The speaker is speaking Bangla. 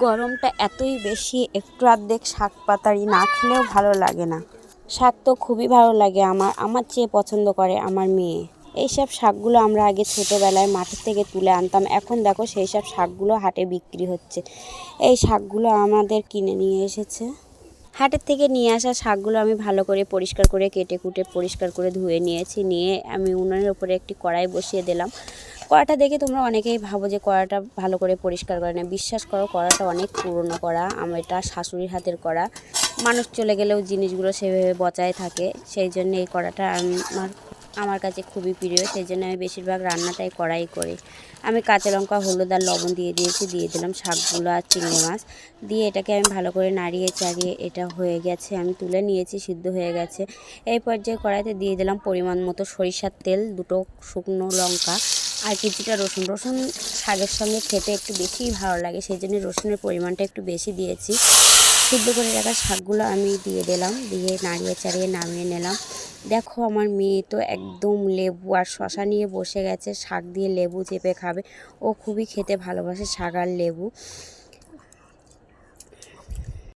গরমটা এতই বেশি, একটু অর্ধেক শাক পাতারি না খেলেও ভালো লাগে না। শাক তো খুবই ভালো লাগে আমার চেয়ে পছন্দ করে আমার মেয়ে। এইসব শাকগুলো আমরা আগে ছোটোবেলায় মাঠের থেকে তুলে আনতাম, এখন দেখো সেই সব শাকগুলো হাটে বিক্রি হচ্ছে। এই শাকগুলো আমাদের কিনে নিয়ে এসেছে। হাটের থেকে নিয়ে আসা শাকগুলো আমি ভালো করে পরিষ্কার করে কেটে কুটে পরিষ্কার করে ধুয়ে নিয়েছি। নিয়ে আমি উনুনের উপরে একটি কড়াই বসিয়ে দিলাম। কড়াটা দেখে তোমরা অনেকেই ভাবো যে কড়াটা ভালো করে পরিষ্কার করে না। বিশ্বাস করো, কড়াটা অনেক পুরনো কড়া। আমার এটা শাশুড়ির হাতের কড়া। মানুষ চলে গেলেও জিনিসগুলো সেভাবে বজায় থাকে, সেই জন্য এই কড়াটা আমার কাছে খুবই প্রিয়। সেই জন্য আমি বেশিরভাগ রান্নাটাই কড়াই করি। আমি কাঁচা লঙ্কা, হলুদ আর লবণ দিয়ে দিলাম শাকগুলো আর চিংড়ি মাছ দিয়ে এটাকে আমি ভালো করে নাড়িয়ে চাড়িয়ে এটা হয়ে গেছে, আমি তুলে নিয়েছি, সিদ্ধ হয়ে গেছে। এই পর্যায়ে কড়াইতে দিয়ে দিলাম পরিমাণ মতো সরিষার তেল, দুটো শুকনো লঙ্কা আর কিছুটা রসুন শাকের সঙ্গে খেতে একটু বেশিই ভালো লাগে, সেই জন্য রসুনের পরিমাণটা একটু বেশি দিয়েছি। সিদ্ধ করে রাখা শাকগুলো আমি দিয়ে দিলাম, দিয়ে নাড়িয়ে চাড়িয়ে নামিয়ে নিলাম। দেখো আমার মেয়ে তো একদম লেবু আর শশা নিয়ে বসে গেছে, শাক দিয়ে লেবু চেপে খাবে। ও খুবই খেতে ভালোবাসে শাক আর লেবু।